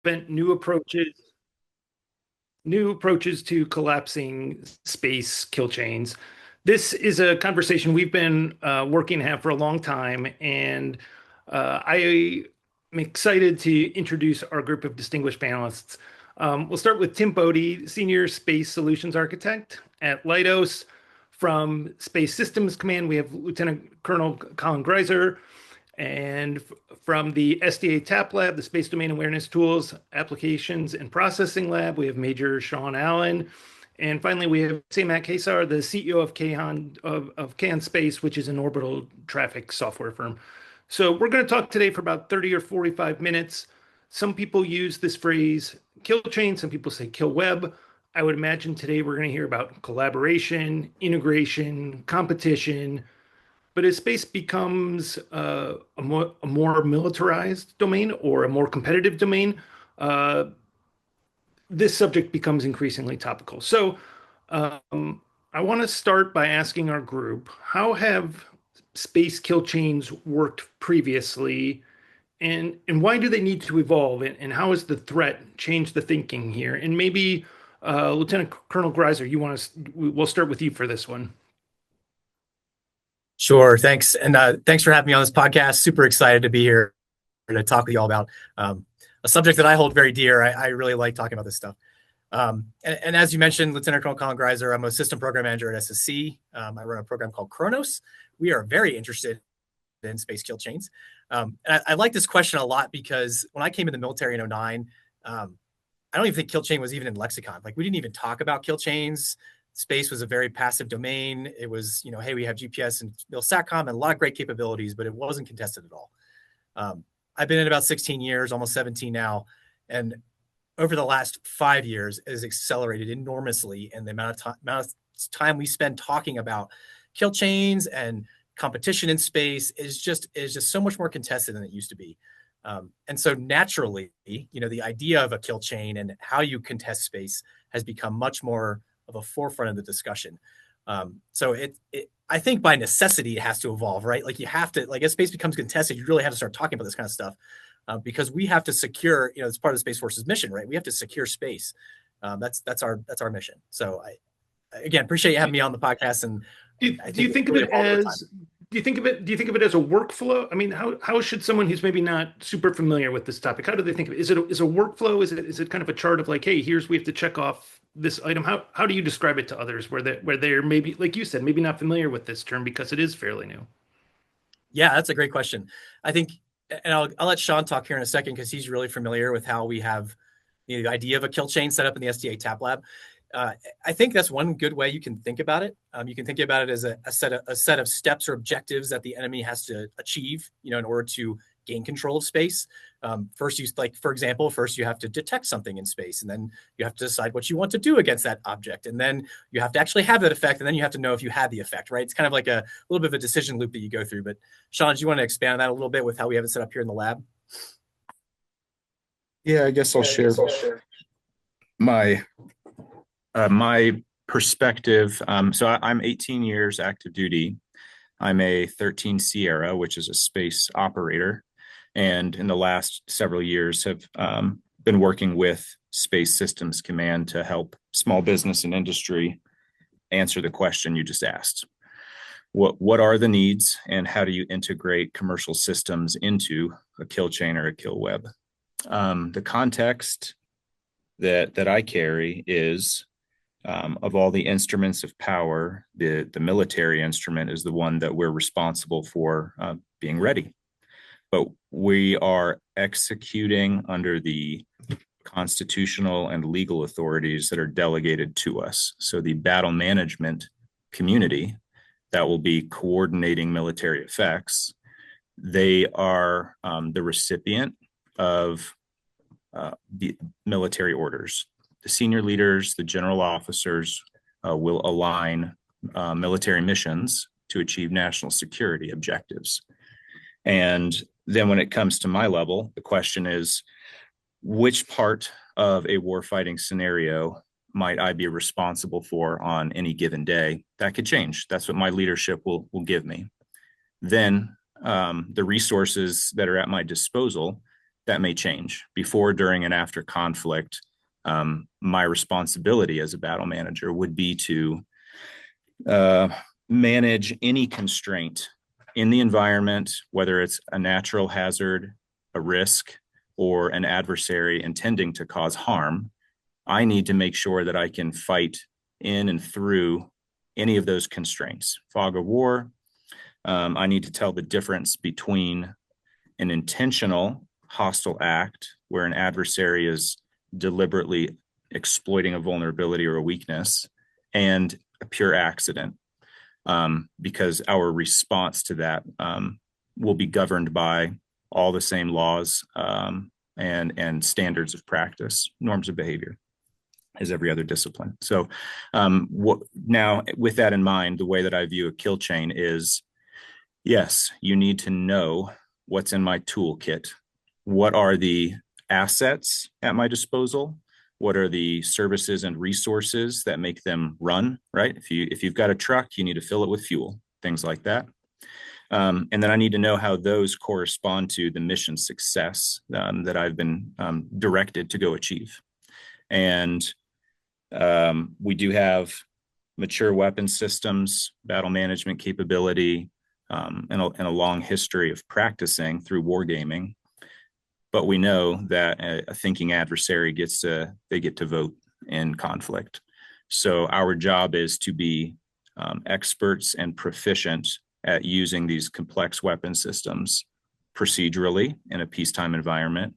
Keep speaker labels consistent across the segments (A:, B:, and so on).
A: invent new approaches to collapsing space kill chains. This is a conversation we've been working to have for a long time, and I am excited to introduce our group of distinguished panelists. We'll start with Tim Bode, Senior Space Solutions Architect at Leidos. From Space Systems Command, we have Lieutenant Colonel Collin Greiser, and from the SDA TAP Lab, the Space Domain Awareness Tools, Applications and Processing Lab, we have Major Sean Allen. And finally, we have Siamak Hesar, the CEO of Kayhan Space, which is an orbital traffic software firm. So we're going to talk today for about 30 or 45 minutes. Some people use this phrase kill chain, some people say kill web. I would imagine today we're going to hear about collaboration, integration, competition. But as space becomes a more militarized domain or a more competitive domain, uh, this subject becomes increasingly topical. So I want to start by asking our group, how have space kill chains worked previously, and why do they need to evolve, and how has the threat changed the thinking here? And maybe Lieutenant Colonel Greiser, we'll start with you for this one.
B: Sure, thanks. And thanks for having me on this podcast. Super excited to be here to talk with you all about a subject that I hold very dear. I really like talking about this stuff. And as you mentioned, Lieutenant Colonel Collin Greiser, I'm a system program manager at SSC. I run a program called Kronos. We are very interested in space kill chains. And I like this question a lot because when I came in the military in '09, I don't even think kill chain was even in lexicon. Like, we didn't even talk about kill chains. Space was a very passive domain. It was, hey, we have GPS and SATCOM and a lot of great capabilities, but it wasn't contested at all. I've been in about 16 years, almost 17 now. And over the last 5 years, it has accelerated enormously. And the amount of time we spend talking about kill chains and competition in space is just so much more contested than it used to be. And so naturally, the idea of a kill chain and how you contest space has become much more of a forefront of the discussion. So I think by necessity, it has to evolve, right? Like, you have to, as space becomes contested, you really have to start talking about this kind of stuff because we have to secure, it's part of the Space Force's mission, right? We have to secure space. That's our mission. So again, appreciate you having me on the podcast. And
A: do you think of it as a workflow? I mean, how should someone who's maybe not super familiar with this topic, how do they think of it? Is it a workflow? Is it kind of a chart of like, hey, we have to check off this item? How do you describe it to others where they're maybe, like you said, maybe not familiar with this term because it is fairly new?
B: Yeah, that's a great question. I think, and I'll let Sean talk here in a second because he's really familiar with how we have the idea of a kill chain set up in the SDA TAP Lab. I think that's one good way you can think about it. You can think about it as a set of steps or objectives that the enemy has to achieve, in order to gain control of space. First, for example, you have to detect something in space, and then you have to decide what you want to do against that object, and then you have to actually have that effect, and then you have to know if you had the effect, right? It's kind of like a little bit of a decision loop that you go through. But Sean, do you want to expand on that a little bit with how we have it set up here in the lab?
C: Yeah, I guess I'll share my perspective. So I'm 18 years active duty. I'm a 13 Sierra, which is a space operator. And in the last several years have been working with Space Systems Command to help small business and industry answer the question you just asked. What are the needs, and how do you integrate commercial systems into a kill chain or a kill web? The context that I carry is of all the instruments of power, the military instrument is the one that we're responsible for being ready. But we are executing under the constitutional and legal authorities that are delegated to us. So the battle management community that will be coordinating military effects, they are the recipient of the military orders. The senior leaders, the general officers will align military missions to achieve national security objectives. And then when it comes to my level, the question is, which part of a warfighting scenario might I be responsible for on any given day? That could change. That's what my leadership will give me. Then the resources that are at my disposal that may change before, during, and after conflict. My responsibility as a battle manager would be to manage any constraint in the environment, whether it's a natural hazard, a risk, or an adversary intending to cause harm. I need to make sure that I can fight in and through any of those constraints. Fog of war, I need to tell the difference between an intentional hostile act where an adversary is deliberately exploiting a vulnerability or a weakness and a pure accident, because our response to that will be governed by all the same laws and standards of practice, norms of behavior, as every other discipline. So now, with that in mind, the way that I view a kill chain is, yes, you need to know what's in my toolkit. What are the assets at my disposal? What are the services and resources that make them run, right? If you've got a truck, you need to fill it with fuel, things like that. And then I need to know how those correspond to the mission success that I've been directed to go achieve. And we do have mature weapon systems, battle management capability, and a long history of practicing through wargaming. But we know that a thinking adversary they get to vote in conflict. So our job is to be experts and proficient at using these complex weapon systems procedurally in a peacetime environment.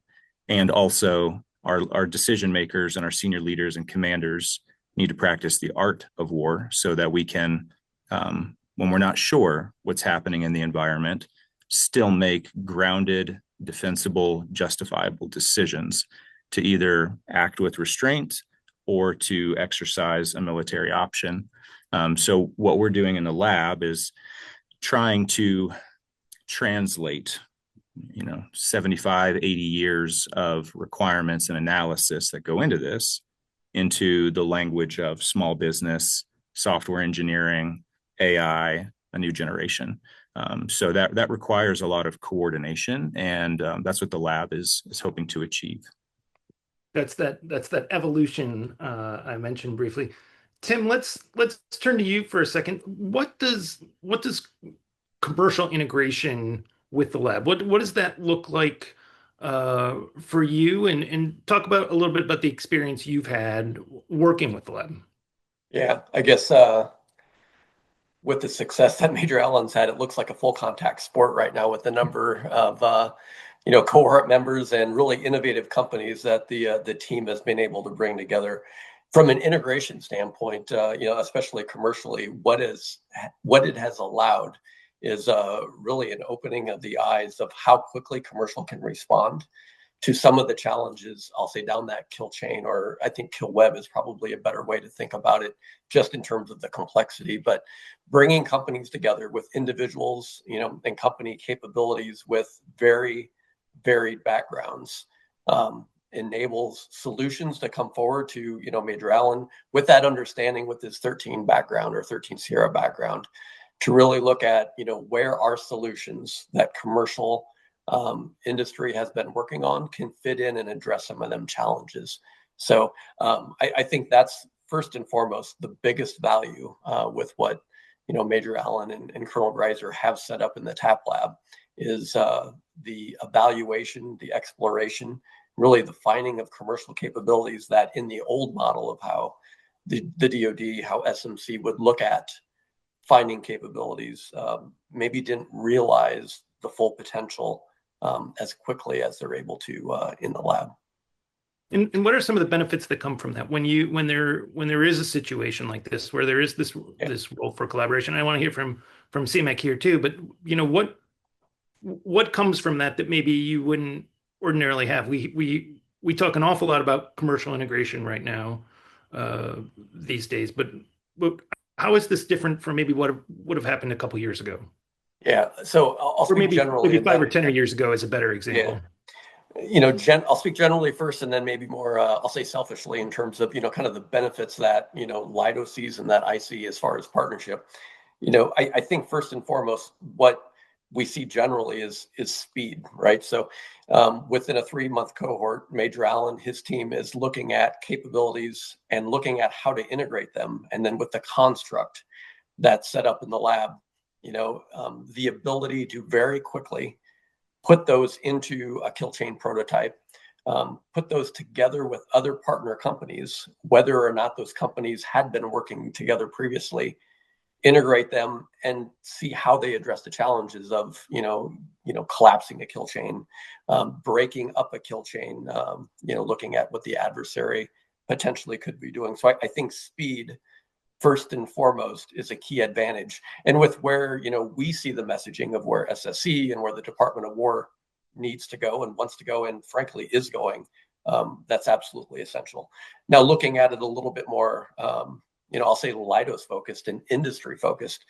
C: And also our decision makers and our senior leaders and commanders need to practice the art of war so that we can, when we're not sure what's happening in the environment, still make grounded, defensible, justifiable decisions to either act with restraint or to exercise a military option. So what we're doing in the lab is trying to translate 75, 80 years of requirements and analysis that go into this into the language of small business, software engineering, AI, a new generation. So that requires a lot of coordination, and that's what the lab is hoping to achieve.
A: That's that evolution I mentioned briefly. Tim, let's turn to you for a second. What does commercial integration with the lab? What does that look like for you? And talk about a little bit about the experience you've had working with the lab.
D: Yeah, I guess with the success that Major Allen's had, it looks like a full contact sport right now with the number of cohort members and really innovative companies that the team has been able to bring together. From an integration standpoint, especially commercially, what it has allowed is really an opening of the eyes of how quickly commercial can respond to some of the challenges, I'll say, down that kill chain, or I think kill web is probably a better way to think about it, just in terms of the complexity. But bringing companies together with individuals, and company capabilities with very varied backgrounds enables solutions to come forward to, Major Allen with that understanding, with his 13 background or 13 Sierra background, to really look at, where our solutions that commercial industry has been working on can fit in and address some of them challenges. So I think that's first and foremost the biggest value with what Major Allen and Colonel Greiser have set up in the TAP lab is the evaluation, the exploration, really the finding of commercial capabilities that in the old model of how the DoD, how SMC would look at finding capabilities, maybe didn't realize the full potential as quickly as they're able to in the lab.
A: And what are some of the benefits that come from that when there is a situation like this where there is this role for collaboration? I want to hear from Siamak here too, but what comes from that maybe you wouldn't ordinarily have? We talk an awful lot about commercial integration right now these days, but how is this different from maybe what would have happened a couple years ago?
D: Yeah, so I'll speak generally.
A: Maybe 5 or 10 years ago is a better example.
D: Yeah. I'll speak generally first, and then maybe more, I'll say selfishly in terms of, kind of the benefits that, Leidos sees and that I see as far as partnership. I think first and foremost, what we see generally is speed, right? So within a 3-month cohort, Major Allen, his team is looking at capabilities and looking at how to integrate them. And then with the construct that's set up in the lab, the ability to very quickly put those into a kill chain prototype, put those together with other partner companies, whether or not those companies had been working together previously, integrate them and see how they address the challenges of, collapsing a kill chain, breaking up a kill chain, looking at what the adversary potentially could be doing. So I think speed, first and foremost, is a key advantage. And with where, we see the messaging of where SSC and where the Department of War needs to go and wants to go, and frankly is going, that's absolutely essential. Now, looking at it a little bit more, I'll say Leidos focused and industry focused,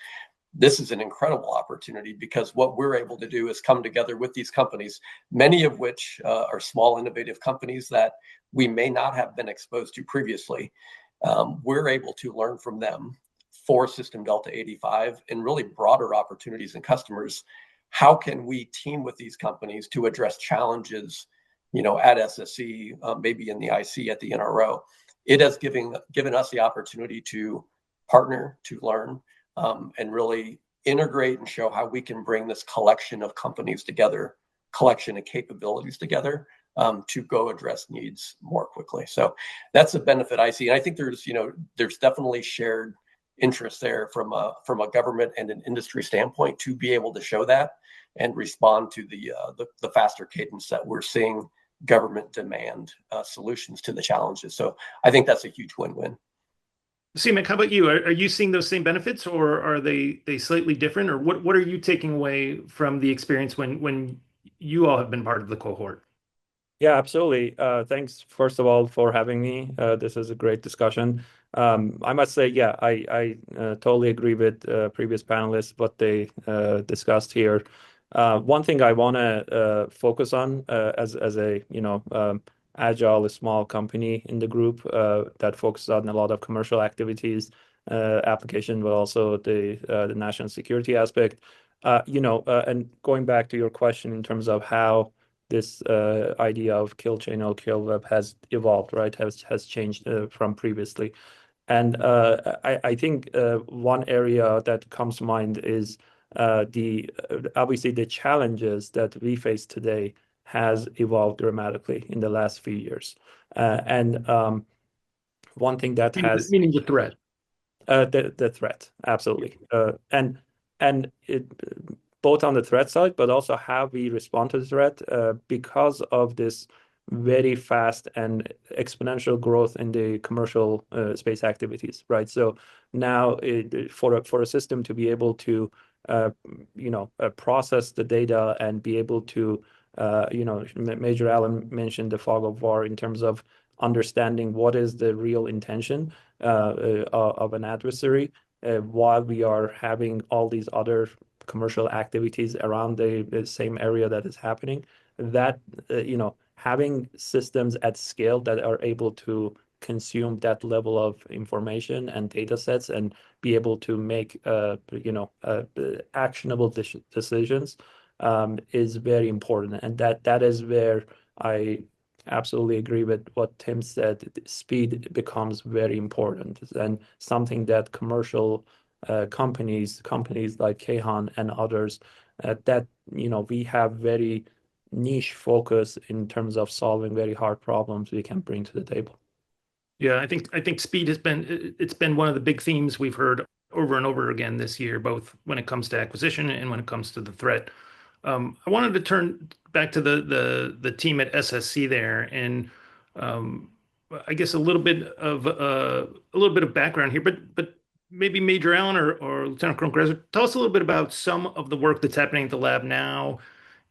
D: this is an incredible opportunity, because what we're able to do is come together with these companies, many of which are small, innovative companies that we may not have been exposed to previously. We're able to learn from them for System Delta 85 and really broader opportunities and customers. How can we team with these companies to address challenges, at SSC, maybe in the IC, at the NRO? It has given us the opportunity to partner, to learn, and really integrate and show how we can bring this collection of companies together, collection of capabilities together, to go address needs more quickly. So that's a benefit I see. And I think there's definitely shared interest there from a government and an industry standpoint to be able to show that and respond to the faster cadence that we're seeing government demand solutions to the challenges. So I think that's a huge win-win.
A: Siamak, how about you? Are you seeing those same benefits, or are they slightly different? Or what are you taking away from the experience when you all have been part of the cohort?
E: Yeah, absolutely. Thanks, first of all, for having me. This is a great discussion. I must say, yeah, I totally agree with previous panelists, what they discussed here. One thing I want to focus on as a agile, small company in the group that focuses on a lot of commercial activities, application, but also the national security aspect. And going back to your question in terms of how this idea of kill chain or kill web has evolved, right? Has changed from previously. And I think one area that comes to mind is obviously the challenges that we face today has evolved dramatically in the last few years. And one thing that has...
A: Meaning the threat.
E: The threat, absolutely. And it both on the threat side, but also how we respond to the threat because of this very fast and exponential growth in the commercial space activities, right? So now for a system to be able to process the data and be able to, Major Allen mentioned the fog of war in terms of understanding what is the real intention of an adversary while we are having all these other commercial activities around the same area that is happening. That, having systems at scale that are able to consume that level of information and data sets and be able to make actionable decisions is very important. And that is where I absolutely agree with what Tim said. Speed becomes very important, and something that commercial companies like Kayhan and others that we have very niche focus in terms of solving very hard problems we can bring to the table.
A: Yeah, I think speed has been one of the big themes we've heard over and over again this year, both when it comes to acquisition and when it comes to the threat. I wanted to turn back to the team at SSC there, and I guess a little bit of background here, but maybe Major Allen or Lieutenant Colonel Greiser, tell us a little bit about some of the work that's happening at the lab now,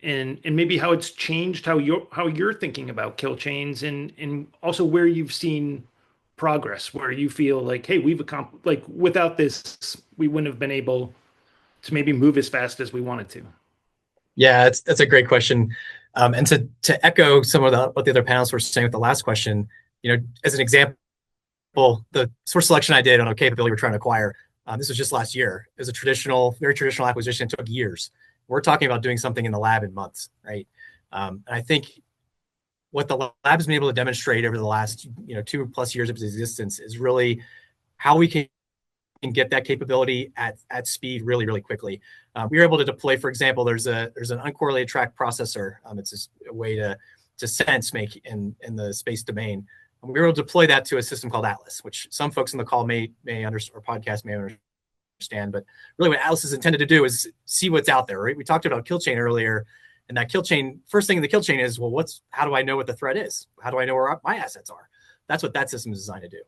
A: and maybe how it's changed how you're thinking about kill chains, and also where you've seen progress, where you feel like, hey, we've accomplished, like, without this we wouldn't have been able to maybe move as fast as we wanted to.
B: Yeah, that's a great question. And to echo some of what the other panelists were saying with the last question, as an example, the source selection I did on a capability we're trying to acquire, this was just last year. It was a very traditional acquisition. It took years. We're talking about doing something in the lab in months, right? And I think what the lab has been able to demonstrate over the last 2+ years of its existence is really how we can get that capability at speed really, really quickly. We were able to deploy, for example, there's an uncorrelated track processor. It's just a way to sense make in the space domain. And we were able to deploy that to a system called Atlas, which some folks in the call may understand, or podcast may understand. But really what Atlas is intended to do is see what's out there, right? We talked about kill chain earlier, and that kill chain, first thing in the kill chain is, well, how do I know what the threat is? How do I know where my assets are? That's what that system is designed to do.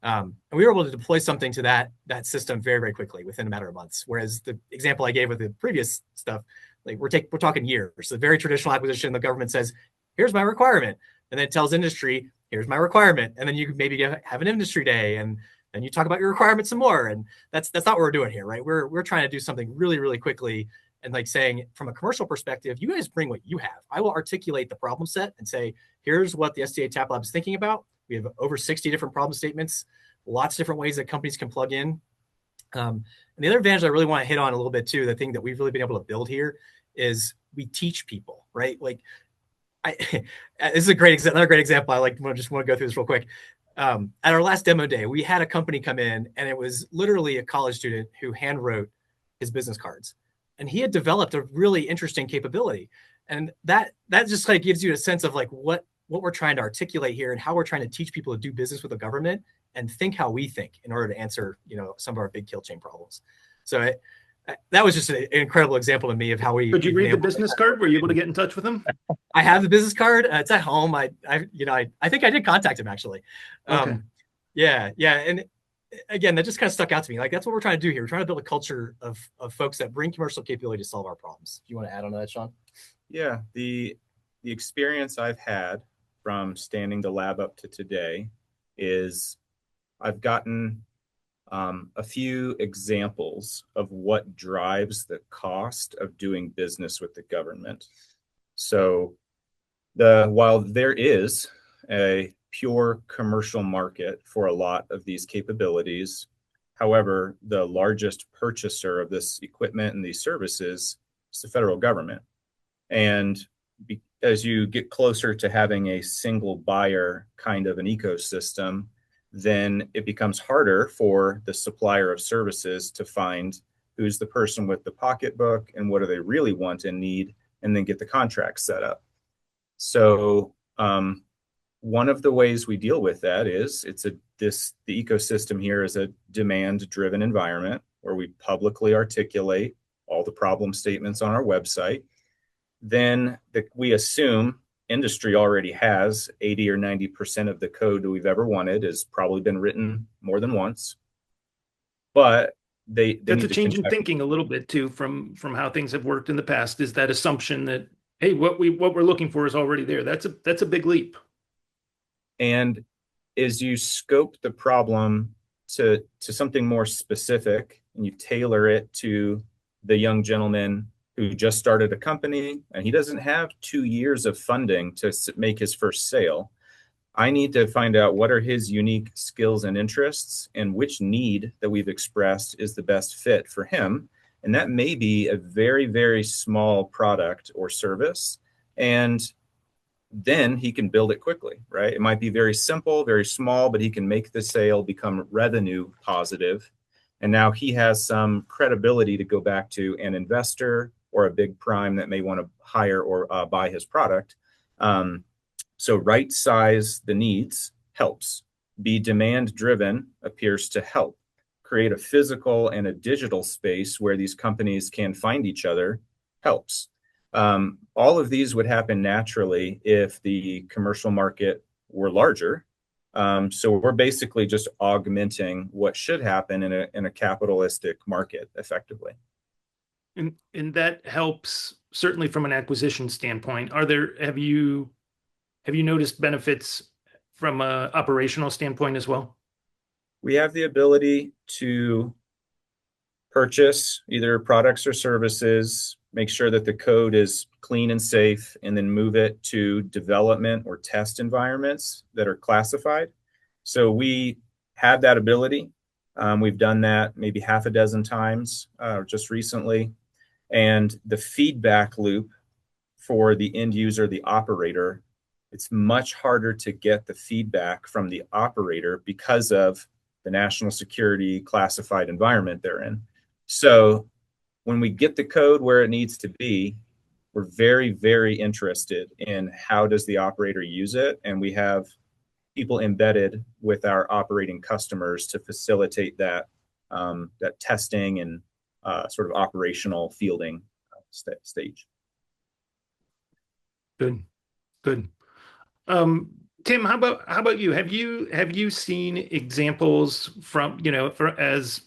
B: And we were able to deploy something to that system very, very quickly within a matter of months. Whereas the example I gave with the previous stuff, like we're talking years. So very traditional acquisition, the government says, here's my requirement. And then it tells industry, here's my requirement. And then you maybe have an industry day, and then you talk about your requirements some more. And that's not what we're doing here, right? We're trying to do something really, really quickly. And like saying, from a commercial perspective, you guys bring what you have. I will articulate the problem set and say, here's what the SDA TAP Lab is thinking about. We have over 60 different problem statements, lots of different ways that companies can plug in. And the other advantage I really want to hit on a little bit too, the thing that we've really been able to build here is we teach people, right? Like, this is another great example. I just want to go through this real quick. At our last demo day, we had a company come in, and it was literally a college student who hand wrote his business cards. And he had developed a really interesting capability. And that just like gives you a sense of like what we're trying to articulate here and how we're trying to teach people to do business with the government and think how we think in order to answer, some of our big kill chain problems. So that was just an incredible example to me of how we.
A: Could you read the business card? Were you able to get in touch with him?
B: I have the business card. It's at home. I think I did contact him actually.
A: Okay.
B: Yeah. And again, that just kind of stuck out to me. Like, that's what we're trying to do here. We're trying to build a culture of folks that bring commercial capability to solve our problems. Do you want to add on to that, Sean?
C: Yeah, the experience I've had from standing the lab up to today is I've gotten a few examples of what drives the cost of doing business with the government. So while there is a pure commercial market for a lot of these capabilities, however, the largest purchaser of this equipment and these services is the federal government. And as you get closer to having a single buyer kind of an ecosystem, then it becomes harder for the supplier of services to find who's the person with the pocketbook and what do they really want and need, and then get the contract set up. So one of the ways we deal with that is the ecosystem here is a demand-driven environment where we publicly articulate all the problem statements on our website. Then we assume industry already has 80 or 90% of the code that we've ever wanted has probably been written more than once. But that's
A: a change in thinking a little bit too from how things have worked in the past, is that assumption that, hey, what we're looking for is already there. That's a big leap.
C: And as you scope the problem to something more specific and you tailor it to the young gentleman who just started a company and he doesn't have 2 years of funding to make his first sale, I need to find out what are his unique skills and interests and which need that we've expressed is the best fit for him. And that may be a very, very small product or service. And then he can build it quickly, right? It might be very simple, very small, but he can make the sale become revenue positive. And now he has some credibility to go back to an investor or a big prime that may want to hire or buy his product. So right size the needs helps. Be demand driven appears to help. Create a physical and a digital space where these companies can find each other helps. All of these would happen naturally if the commercial market were larger. So we're basically just augmenting what should happen in a capitalistic market effectively.
A: And that helps certainly from an acquisition standpoint. Have you noticed benefits from an operational standpoint as well?
C: We have the ability to purchase either products or services, make sure that the code is clean and safe, and then move it to development or test environments that are classified. So we have that ability. We've done that maybe half a dozen times just recently. And the feedback loop for the end user, the operator, it's much harder to get the feedback from the operator because of the national security classified environment they're in. So when we get the code where it needs to be, we're very, very interested in how does the operator use it. And we have people embedded with our operating customers to facilitate that, that testing and sort of operational fielding stage.
A: Good, good. Tim, how about you? Have you seen examples from, as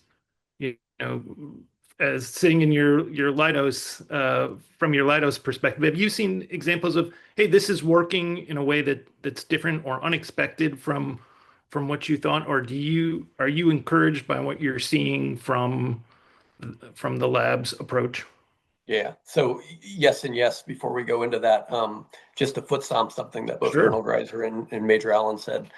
A: sitting in your Leidos, from your Leidos perspective, have you seen examples of, hey, this is working in a way that's different or unexpected from what you thought, or are you encouraged by what you're seeing from the lab's approach?
D: Yeah. So yes and yes. Before we go into that, just to foot stomp something that both
A: Sure.
D: Colonel Greiser and Major Allen said.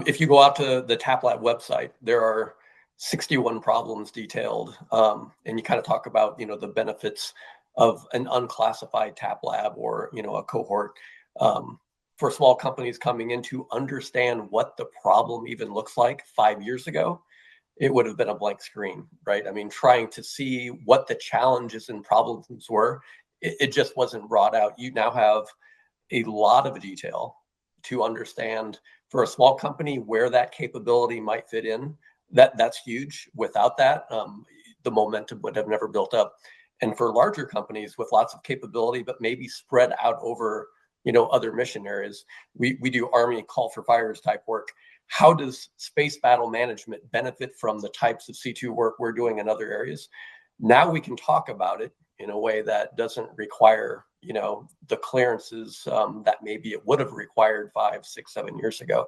D: If you go out to the TAP Lab website, there are 61 problems detailed, and you kind of talk about the benefits of an unclassified TAP Lab or a cohort for small companies coming in to understand what the problem even looks like 5 years ago. It would have been a blank screen, right? I mean, trying to see what the challenges and problems were, it just wasn't brought out. You now have a lot of detail to understand for a small company where that capability might fit in. That's huge. Without that, the momentum would have never built up. And for larger companies with lots of capability, but maybe spread out over other mission areas, we do Army call for fires type work. How does space battle management benefit from the types of C2 work we're doing in other areas? Now we can talk about it in a way that doesn't require, the clearances that maybe it would have required 5, 6, 7 years ago.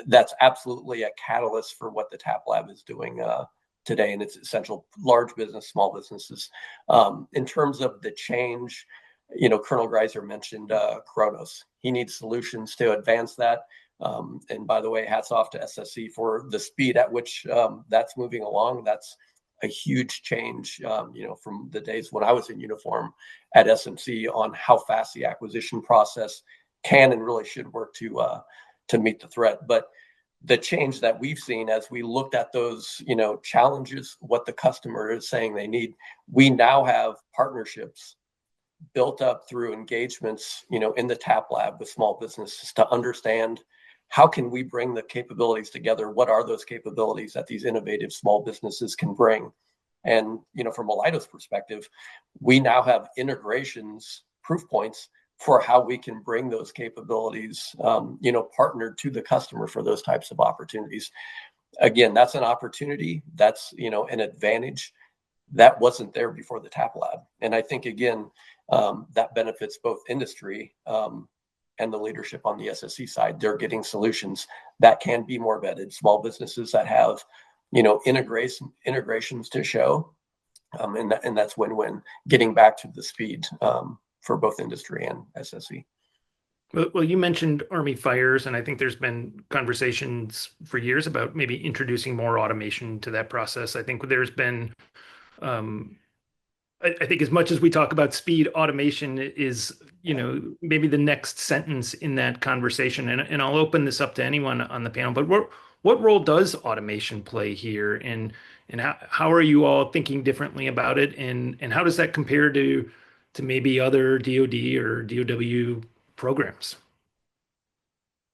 D: That's absolutely a catalyst for what the TAP Lab is doing today, and it's essential. Large business, small businesses. In terms of the change, Colonel Greiser mentioned Kronos. He needs solutions to advance that. And by the way, hats off to SSC for the speed at which that's moving along. That's a huge change, from the days when I was in uniform at SMC on how fast the acquisition process can and really should work to meet the threat. But the change that we've seen as we looked at those, challenges, what the customer is saying they need, we now have partnerships built up through engagements, in the TAP Lab with small businesses to understand how can we bring the capabilities together? What are those capabilities that these innovative small businesses can bring? And, from a Leidos perspective, we now have integrations, proof points for how we can bring those capabilities, partnered to the customer for those types of opportunities. Again, that's an opportunity. That's, an advantage that wasn't there before the TAP Lab. And I think, again, that benefits both industry and the leadership on the SSC side. They're getting solutions that can be more vetted. Small businesses that have, integrations to show, and that's win-win. Getting back to the speed for both industry and SSC.
A: Well, you mentioned Army fires, and I think there's been conversations for years about maybe introducing more automation to that process. I think there's been, I think as much as we talk about speed, automation is, maybe the next sentence in that conversation. And I'll open this up to anyone on the panel, but what role does automation play here? And how are you all thinking differently about it? And how does that compare to maybe other DoD or DoW programs?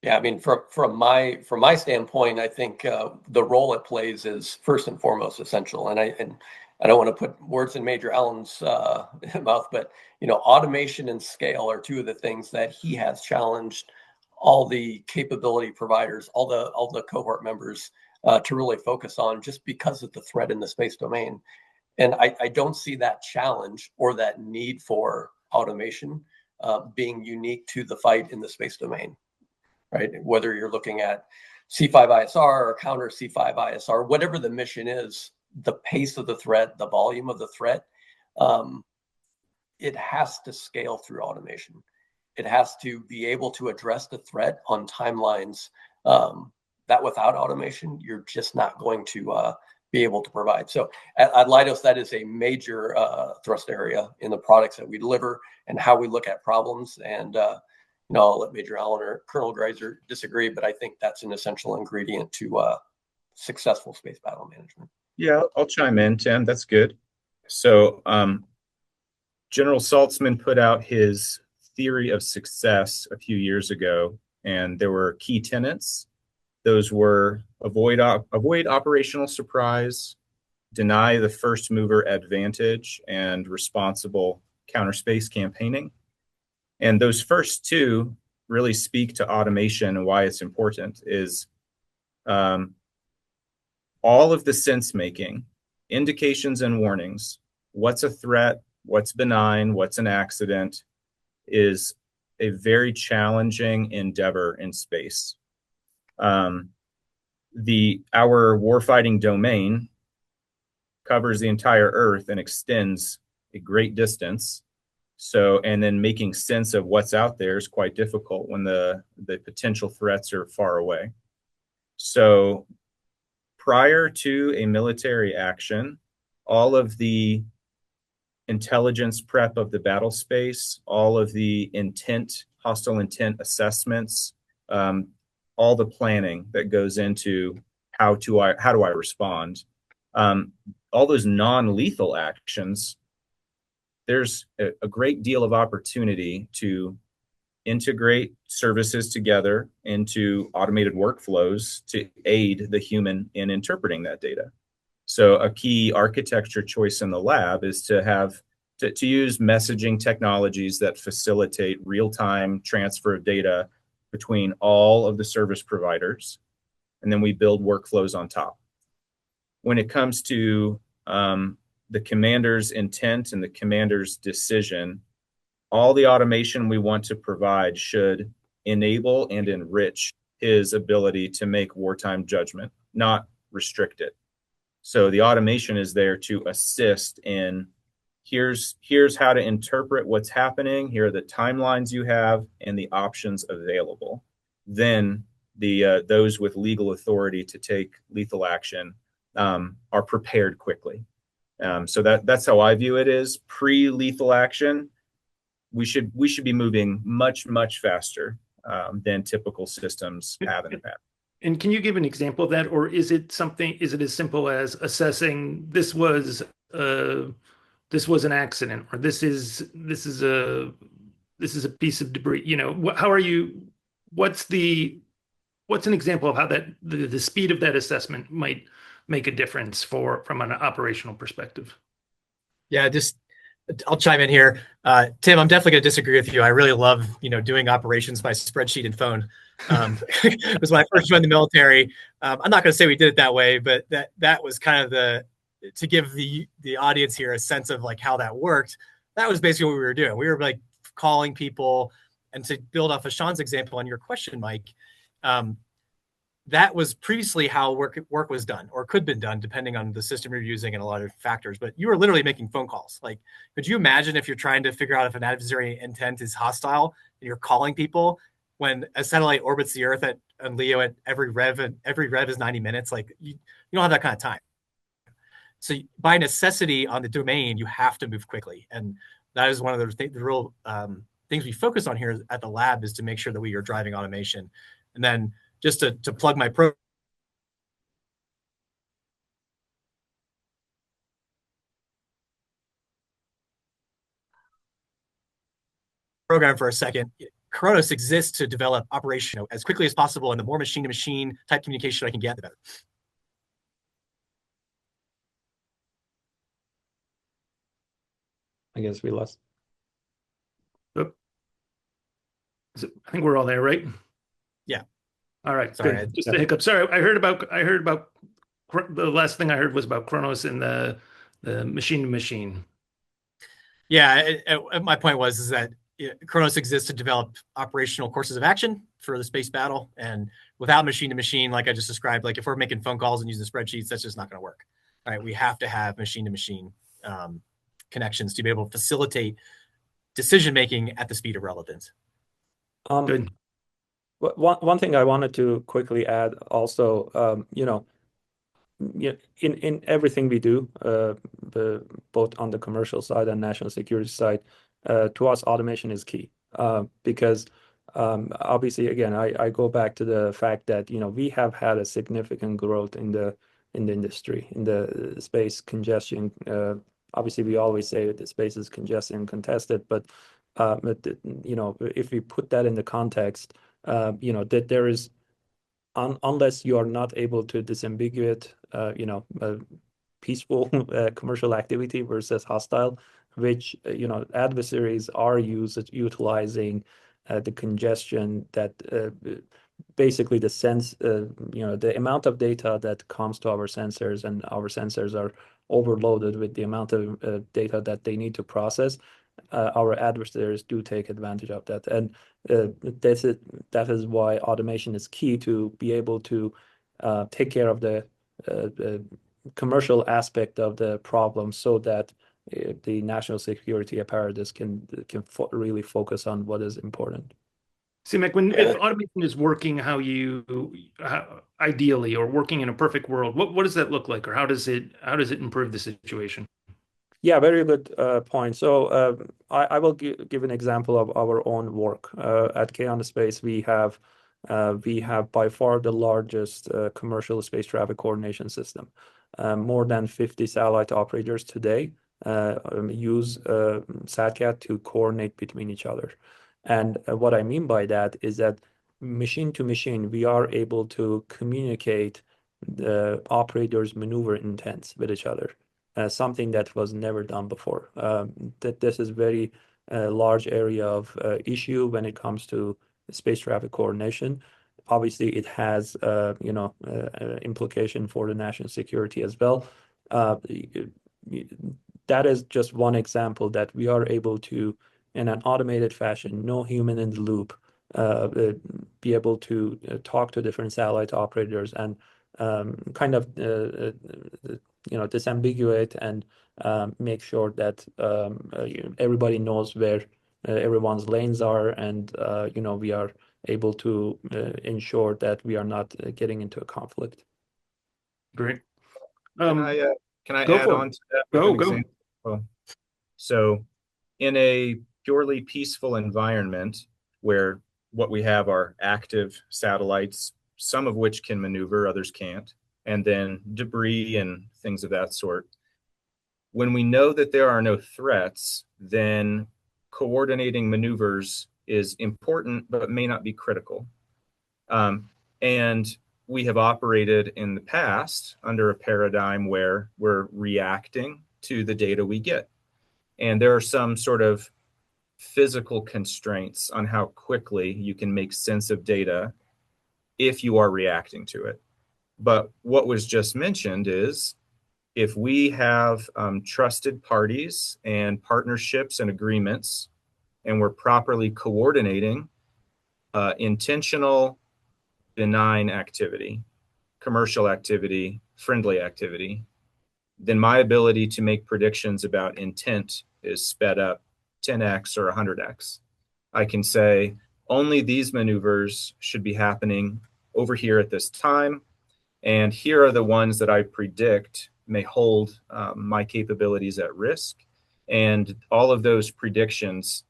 D: Yeah, I mean, from my standpoint, I think the role it plays is first and foremost essential. And I don't want to put words in Major Allen's mouth, but automation and scale are two of the things that he has challenged all the capability providers, all the cohort members to really focus on, just because of the threat in the space domain. And I don't see that challenge or that need for automation being unique to the fight in the space domain, right? Whether you're looking at C5ISR or counter C5ISR, whatever the mission is, the pace of the threat, the volume of the threat, it has to scale through automation. It has to be able to address the threat on timelines that without automation, you're just not going to be able to provide. So at Leidos, that is a major thrust area in the products that we deliver and how we look at problems. And I'll let Major Allen or Colonel Greiser disagree, but I think that's an essential ingredient to successful space battle management.
C: Yeah, I'll chime in, Tim. That's good. So General Saltzman put out his theory of success a few years ago, and there were key tenets. Those were avoid operational surprise, deny the first mover advantage, and responsible counter space campaigning. And those first two really speak to automation and why it's important is all of the sense making, indications and warnings, what's a threat, what's benign, what's an accident, is a very challenging endeavor in space. Our warfighting domain covers the entire Earth and extends a great distance. So, and then making sense of what's out there is quite difficult when the potential threats are far away. So prior to a military action, all of the intelligence prep of the battle space, all of the hostile intent assessments, all the planning that goes into how do I respond, all those non-lethal actions, there's a great deal of opportunity to integrate services together into automated workflows to aid the human in interpreting that data. So a key architecture choice in the lab is to use messaging technologies that facilitate real-time transfer of data between all of the service providers, and then we build workflows on top. When it comes to the commander's intent and the commander's decision, all the automation we want to provide should enable and enrich his ability to make wartime judgment, not restrict it. So the automation is there to assist in here's how to interpret what's happening, here are the timelines you have and the options available. Then those with legal authority to take lethal action are prepared quickly. So that's how I view it is pre-lethal action. We should be moving much faster than typical systems have in the past.
A: And can you give an example of that, or is it as simple as assessing this was an accident, or this is a piece of debris? What's an example of how that the speed of that assessment might make a difference from an operational perspective? Yeah,
B: I'll chime in here. Tim, I'm definitely going to disagree with you. I really love, doing operations by spreadsheet and phone. It was when I first joined the military. I'm not going to say we did it that way, but that was kind of to give the audience here a sense of like how that worked. That was basically what we were doing. We were like calling people, and to build off of Sean's example on your question, Mike, that was previously how work was done, or could have been done, depending on the system you're using and a lot of factors. But you were literally making phone calls. Like, could you imagine if you're trying to figure out if an adversary intent is hostile and you're calling people when a satellite orbits the Earth on LEO at every rev is 90 minutes? Like, you don't have that kind of time. So by necessity on the domain, you have to move quickly. And that is one of the real things we focus on here at the lab, is to make sure that we are driving automation. And then just to plug my program for a second. Kronos exists to develop operation as quickly as possible, and the more machine-to-machine type communication I can get, the better.
E: I guess we lost.
A: I think we're all there, right?
B: Yeah.
A: All right.
B: Sorry,
A: good. Just a hiccup. Sorry, I heard about the last thing I heard was about Kronos and the machine to machine.
B: Yeah, my point was that Kronos exists to develop operational courses of action for the space battle, and without machine to machine, like I just described, like if we're making phone calls and using spreadsheets, that's just not going to work. All right, we have to have machine to machine connections to be able to facilitate decision making at the speed of relevance.
A: Good.
E: One thing I wanted to quickly add also, yeah, in everything we do, both on the commercial side and national security side, to us, automation is key. Because obviously, again, I go back to the fact that we have had a significant growth in the industry, in the space congestion. Obviously, we always say that the space is congested and contested, but if we put that in the context, that there is, unless you are not able to disambiguate, peaceful commercial activity versus hostile, which adversaries are utilizing the congestion that basically the amount of data that comes to our sensors, and our sensors are overloaded with the amount of data that they need to process. Our adversaries do take advantage of that, and that is why automation is key, to be able to take care of the commercial aspect of the problem, so that the national security apparatus can really focus on what is important.
A: Siamak, if automation is working ideally, or working in a perfect world, what does that look like, or how does it improve the situation?
E: Yeah, very good point. So I will give an example of our own work. At Kayhan Space, we have by far the largest commercial space traffic coordination system. More than 50 satellite operators today use SATCAT to coordinate between each other. And what I mean by that is that machine to machine, we are able to communicate the operators' maneuver intents with each other. Something that was never done before. That this is very large area of issue when it comes to space traffic coordination. Obviously, it has implication for the national security as well. That is just one example that we are able to, in an automated fashion, no human in the loop, be able to talk to different satellite operators and kind of disambiguate and make sure that everybody knows where everyone's lanes are, and we are able to ensure that we are not getting into a conflict.
A: Great.
C: Can I
A: go
C: add
A: for
C: on
A: it.
C: to that?
A: Go.
C: Well, so in a purely peaceful environment where what we have are active satellites, some of which can maneuver, others can't, and then debris and things of that sort. When we know that there are no threats, then coordinating maneuvers is important, but may not be critical. And we have operated in the past under a paradigm where we're reacting to the data we get. And there are some sort of physical constraints on how quickly you can make sense of data if you are reacting to it. But what was just mentioned is, if we have trusted parties and partnerships and agreements, and we're properly coordinating intentional, benign activity, commercial activity, friendly activity, then my ability to make predictions about intent is sped up 10x or 100x. I can say only these maneuvers should be happening over here at this time, and here are the ones that I predict may hold my capabilities at risk. And all of those predictions,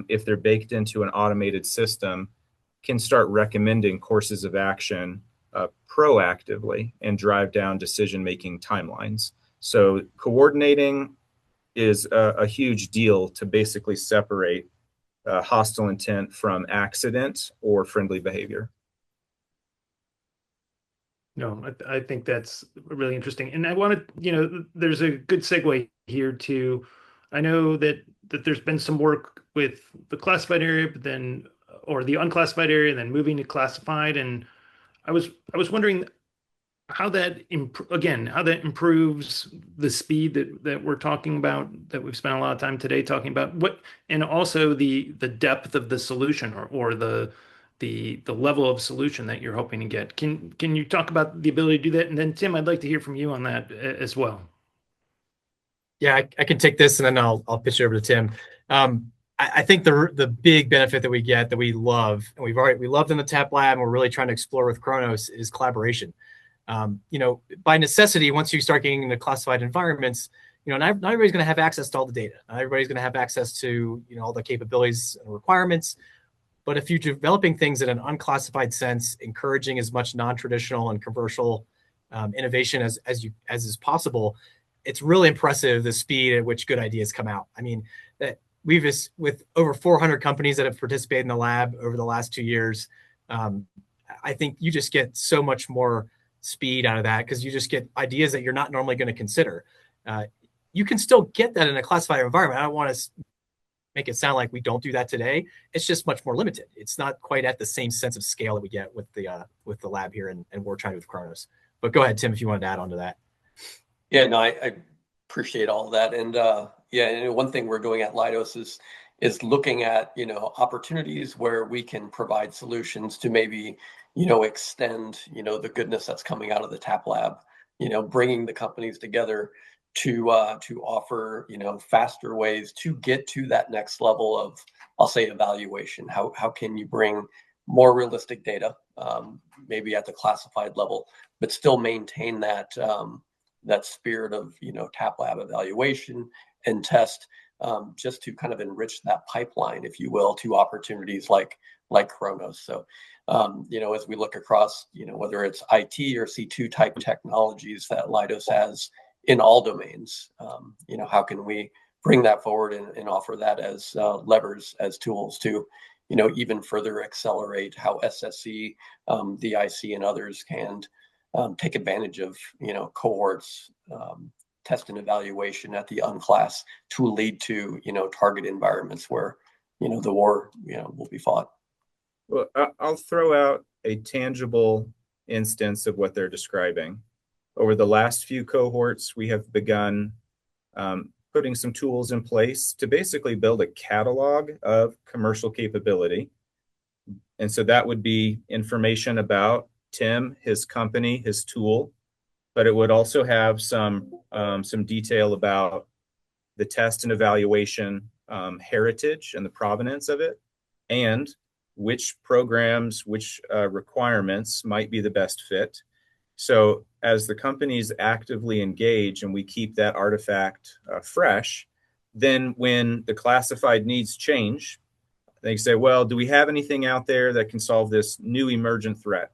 C: if they're baked into an automated system, can start recommending courses of action proactively and drive down decision-making timelines. So coordinating is a huge deal to basically separate hostile intent from accident or friendly behavior.
A: No, I think that's really interesting. And I wanted, there's a good segue here to, I know that there's been some work with the classified area, but then, or the unclassified area, and then moving to classified. And I was wondering how that improves the speed that we're talking about, that we've spent a lot of time today talking about, and also the depth of the solution, or the level of solution that you're hoping to get. Can you talk about the ability to do that? And then Tim, I'd like to hear from you on that as well.
B: Yeah, I can take this, and then I'll pitch it over to Tim. I think the big benefit that we get, that we love, and we loved in the TAP lab, and we're really trying to explore with Kronos, is collaboration. By necessity, once you start getting into classified environments, not everybody's going to have access to all the data. Not everybody's going to have access to all the capabilities and requirements. But if you're developing things in an unclassified sense, encouraging as much non-traditional and commercial innovation as is possible, it's really impressive the speed at which good ideas come out. I mean, that with over 400 companies that have participated in the lab over the last 2 years, I think you just get so much more speed out of that because you just get ideas that you're not normally going to consider. You can still get that in a classified environment. I don't want to make it sound like we don't do that today. It's just much more limited. It's not quite at the same sense of scale that we get with the lab here and we're trying to with Kronos. But go ahead, Tim, if you wanted to add on to that.
D: Yeah, no, I appreciate all of that. And and one thing we're doing at Leidos is looking at, opportunities where we can provide solutions to maybe, extend, the goodness that's coming out of the TAP lab, bringing the companies together to offer, faster ways to get to that next level of, I'll say, evaluation. How can you bring more realistic data, maybe at the classified level, but still maintain that that spirit of TAP lab evaluation and test, just to kind of enrich that pipeline, if you will, to opportunities like Kronos. So as we look across, whether it's IT or C2 type technologies that Leidos has in all domains, how can we bring that forward and offer that as levers, as tools to even further accelerate how SSC, the IC, and others can take advantage of cohorts, test and evaluation at the unclass to lead to target environments where the war will be fought.
C: Well, I'll throw out a tangible instance of what they're describing. Over the last few cohorts, we have begun putting some tools in place to basically build a catalog of commercial capability. And so that would be information about Tim, his company, his tool, but it would also have some detail about the test and evaluation heritage and the provenance of it, and which programs, which requirements might be the best fit. So as the companies actively engage and we keep that artifact fresh, then when the classified needs change, they say, well, do we have anything out there that can solve this new emergent threat?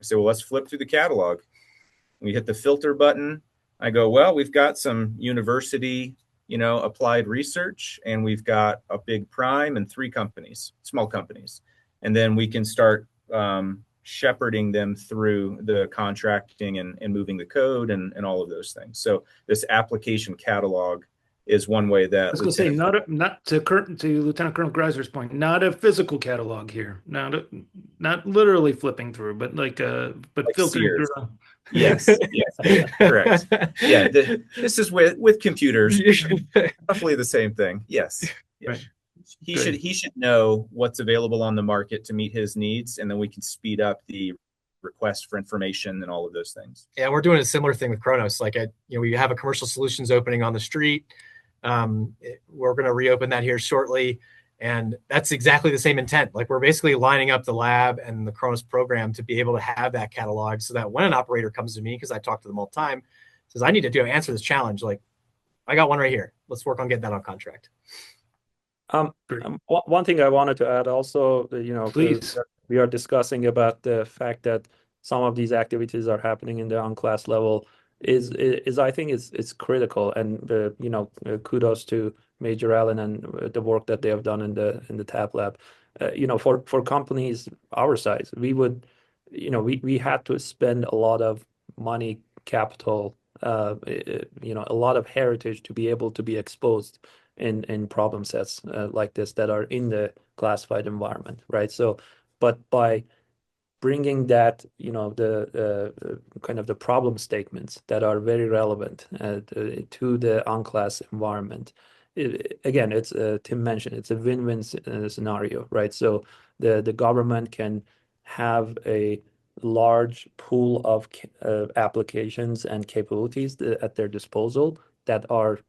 C: I say, well, let's flip through the catalog. We hit the filter button. I go, well, we've got some university, applied research, and we've got a big prime and 3 companies, small companies. And then we can start shepherding them through the contracting and moving the code and all of those things. So this application catalog is one way that
A: I was going to say, not to Lieutenant Colonel Greiser's point, not a physical catalog here, not literally flipping through, but like filtering
C: Sears.
A: through.
C: Yes, yes, correct. Yeah, this is with computers, roughly the same thing. Yes.
A: Right.
C: He should know what's available on the market to meet his needs, and then we can speed up the request for information and all of those things.
B: Yeah, we're doing a similar thing with Kronos. Like, we have a commercial solutions opening on the street. We're going to reopen that here shortly, and that's exactly the same intent. Like, we're basically lining up the lab and the Kronos program to be able to have that catalog, so that when an operator comes to me, because I talk to them all the time, says, I need to answer this challenge. Like, I got one right here. Let's work on getting that on contract.
E: One thing I wanted to add also,
A: Please.
E: we are discussing about the fact that some of these activities are happening in the unclass level is I think it's critical, and kudos to Major Allen and the work that they have done in the TAP lab. For companies our size, we would, we had to spend a lot of money, capital, a lot of heritage to be able to be exposed in problem sets like this that are in the classified environment, right? So, but by bringing that, the kind of the problem statements that are very relevant to the unclass environment, again, it's Tim mentioned, it's a win-win scenario, right? So the government can have a large pool of applications and capabilities at their disposal that are,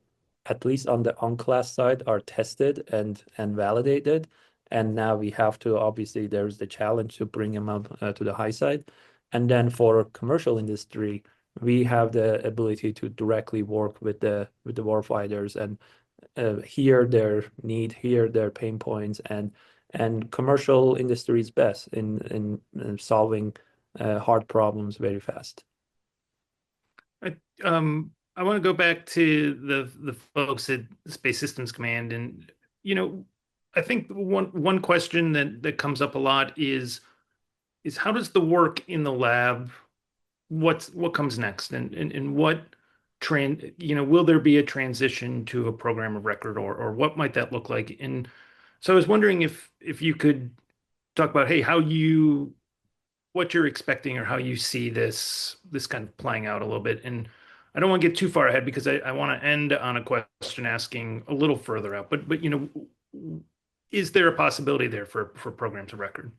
E: at least on the unclass side, are tested and validated. And now we have to, obviously, there's the challenge to bring them up to the high side. And then for commercial industry, we have the ability to directly work with the warfighters and hear their need, hear their pain points, and commercial industry is best in solving hard problems very fast.
A: I want to go back to the folks at Space Systems Command, and I think one question that comes up a lot is how does the work in the lab, what comes next, and what will there be a transition to a program of record, or what might that look like? And so I was wondering if you could talk about, hey, what you're expecting or how you see this kind of playing out a little bit. And I don't want to get too far ahead because I want to end on a question asking a little further out. But is there a possibility there for programs of record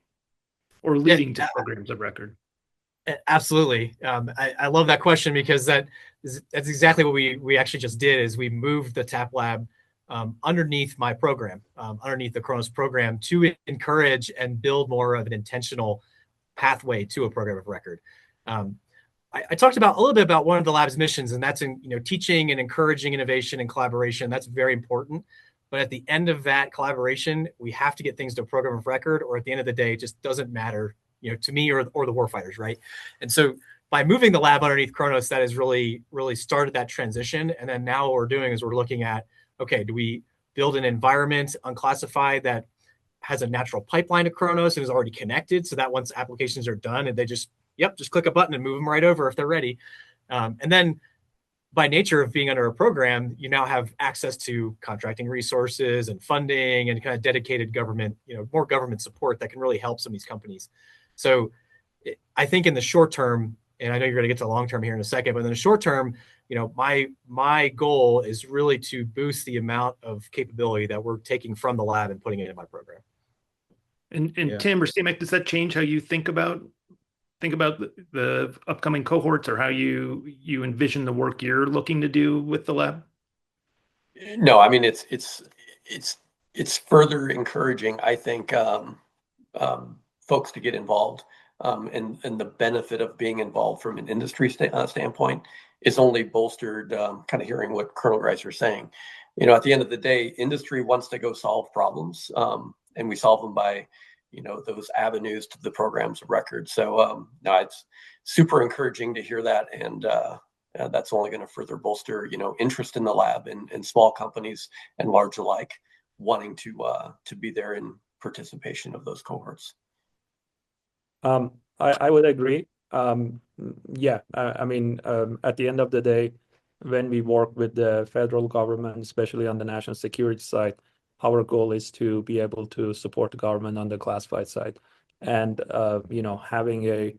A: or leading to programs of record?
B: Absolutely. I love that question because that's exactly what we actually just did. Is we moved the TAP Lab underneath my program, underneath the Kronos program, to encourage and build more of an intentional pathway to a program of record. I talked about a little bit about one of the lab's missions, and that's in teaching and encouraging innovation and collaboration. That's very important. But at the end of that collaboration, we have to get things to a program of record, or at the end of the day, it just doesn't matter, to me or the warfighters, right? And so by moving the lab underneath Kronos, that has really, really started that transition. And then now what we're doing is we're looking at, okay, do we build an environment unclassified that has a natural pipeline to Kronos and is already connected, so that once applications are done and they just click a button and move them right over if they're ready. And then by nature of being under a program, you now have access to contracting resources and funding and kind of dedicated government, more government support that can really help some of these companies. So I think in the short term, and I know you're going to get to the long term here in a second, but in the short term, my goal is really to boost the amount of capability that we're taking from the lab and putting it in my program.
A: And Tim or Siamak, does that change how you think about the upcoming cohorts, or how you envision the work you're looking to do with the lab?
D: No, I mean it's further encouraging, I think, folks to get involved, and the benefit of being involved from an industry standpoint is only bolstered. Kind of hearing what Colonel Greiser is saying, at the end of the day, industry wants to go solve problems, and we solve them by those avenues to the programs of record. So no, it's super encouraging to hear that, and that's only going to further bolster interest in the lab and small companies and large alike wanting to be there in participation of those cohorts.
E: I would agree. I mean, at the end of the day, when we work with the federal government, especially on the national security side, our goal is to be able to support the government on the classified side, and having a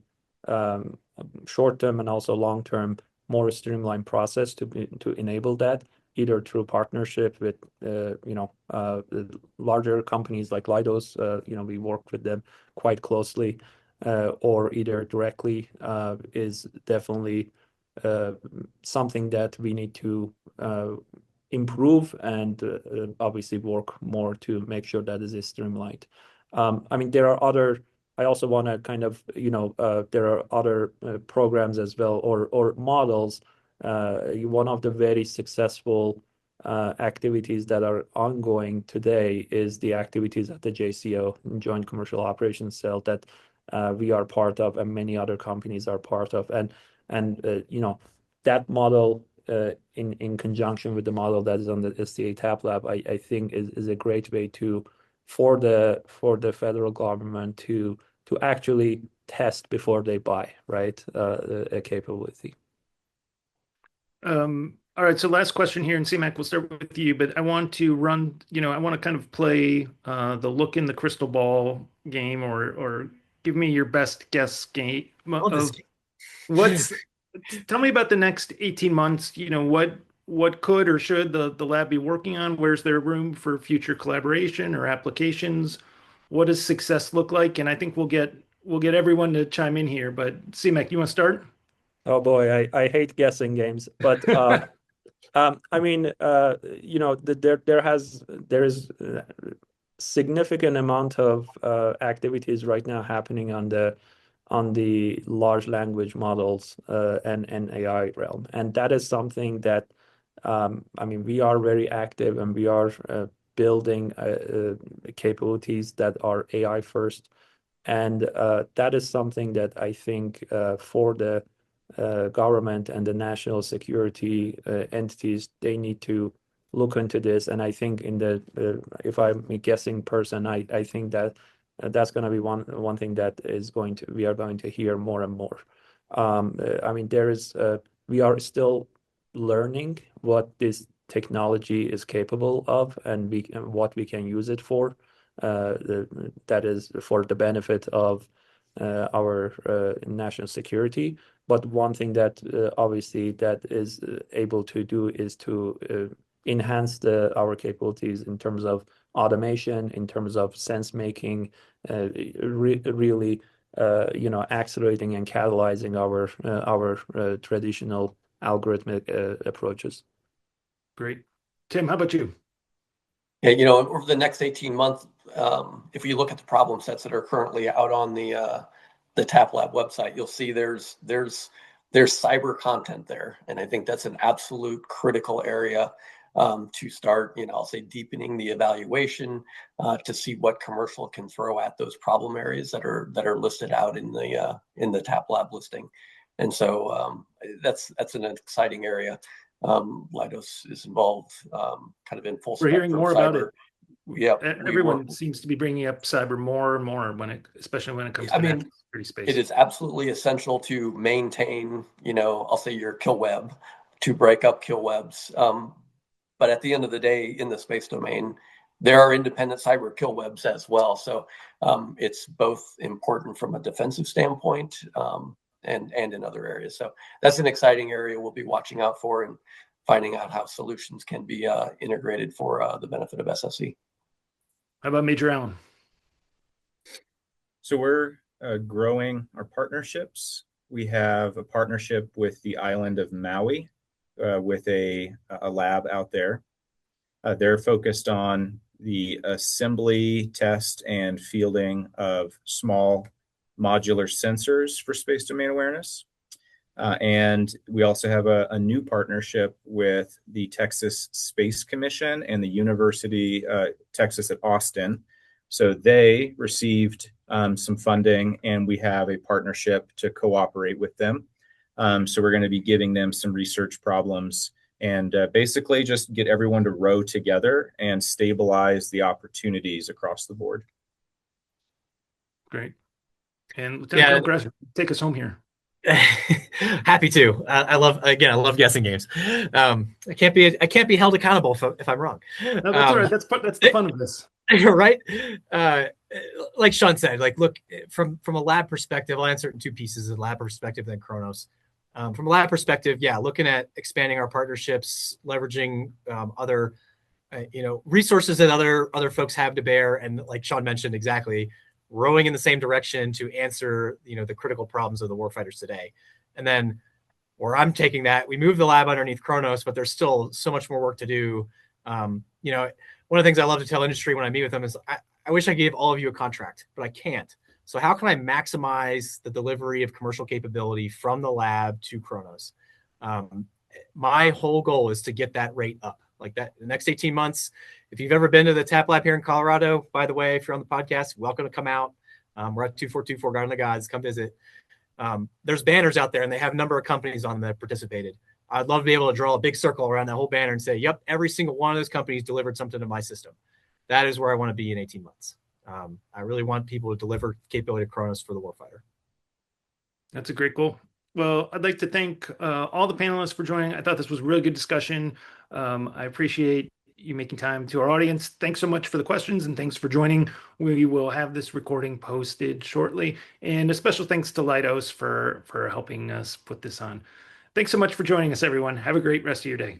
E: short-term and also long-term, more streamlined process to enable that, either through partnership with larger companies like Leidos. We work with them quite closely, or either directly, is definitely something that we need to improve and obviously work more to make sure that it is streamlined. I mean, I also want to kind of, there are other programs as well, or models. One of the very successful activities that are ongoing today is the activities at the JCO, Joint Commercial Operations Cell, that we are part of, and many other companies are part of, and that model, in conjunction with the model that is on the SDA TAP Lab, I think is a great way for the federal government to actually test before they buy, right? A capability.
A: All right. So last question here, and Siamak, we'll start with you, but I want to I want to kind of play the look in the crystal ball game, or give me your best guess game of what's. Tell me about the next 18 months. What could or should the lab be working on? Where's there room for future collaboration or applications? What does success look like? And I think we'll get everyone to chime in here. But Siamak, you want to start?
E: Oh boy, I hate guessing games, but I mean, there is significant amount of activities right now happening on on the large language models and AI realm. And that is something that, I mean, we are very active, and we are building capabilities that are AI first. And that is something that I think for the government and the national security entities, they need to look into this. And I think if I'm a guessing person, I think that that's going to be one thing that we are going to hear more and more. I mean, we are still learning what this technology is capable of, and what we can use it for. That is for the benefit of our national security. But one thing that obviously that is able to do is to enhance our capabilities in terms of automation, in terms of sense making, really accelerating and catalyzing our traditional algorithmic approaches.
A: Great. Tim, how about you?
D: Yeah, over the next 18 months, if you look at the problem sets that are currently out on the TAP Lab website, you'll see there's cyber content there, and I think that's an absolute critical area to start. I'll say deepening the evaluation to see what commercial can throw at those problem areas that are listed out in the TAP Lab listing, and so that's an exciting area. Leidos is involved kind of in full spectrum.
A: We're hearing more about it.
D: Yeah,
A: everyone seems to be bringing up cyber more and more especially when it comes to national security space.
D: It is absolutely essential to maintain, I'll say your kill web, to break up kill webs. But at the end of the day, in the space domain, there are independent cyber kill webs as well. So it's both important from a defensive standpoint and in other areas. So that's an exciting area we'll be watching out for and finding out how solutions can be integrated for the benefit of SSE.
A: How about Major Allen?
C: So we're growing our partnerships. We have a partnership with the island of Maui with a lab out there. They're focused on the assembly, test, and fielding of small modular sensors for space domain awareness. And we also have a new partnership with the Texas Space Commission and the University Texas at Austin. So they received some funding, and we have a partnership to cooperate with them. So we're going to be giving them some research problems and basically just get everyone to row together and stabilize the opportunities across the board.
A: Great. And Lieutenant Greiser, take us home here.
B: Happy to. I love guessing games. I can't be held accountable if I'm wrong.
A: No, that's all right. That's the fun of this.
B: Right. Like Sean said, look, from a lab perspective, I'll answer it in two pieces: a lab perspective, then Kronos. From a lab perspective, looking at expanding our partnerships, leveraging other resources that other folks have to bear, and like Sean mentioned, exactly rowing in the same direction to answer the critical problems of the warfighters today. And then where I'm taking that, we move the lab underneath Kronos, but there's still so much more work to do. One of the things I love to tell industry when I meet with them is I wish I gave all of you a contract, but I can't. So how can I maximize the delivery of commercial capability from the lab to Kronos? My whole goal is to get that rate up like that in the next 18 months. If you've ever been to the TAP Lab here in Colorado, by the way, if you're on the podcast, welcome to come out. We're at 2424 Garden of the Gods. Come visit. There's banners out there, and they have a number of companies on them that participated. I'd love to be able to draw a big circle around that whole banner and say, yep, every single one of those companies delivered something to my system. That is where I want to be in 18 months. I really want people to deliver capability to Kronos for the warfighter.
A: That's a great goal. Well, I'd like to thank all the panelists for joining. I thought this was a really good discussion. I appreciate you making time. To our audience, thanks so much for the questions, and thanks for joining. We will have this recording posted shortly. And a special thanks to Leidos for helping us put this on. Thanks so much for joining us, everyone. Have a great rest of your day.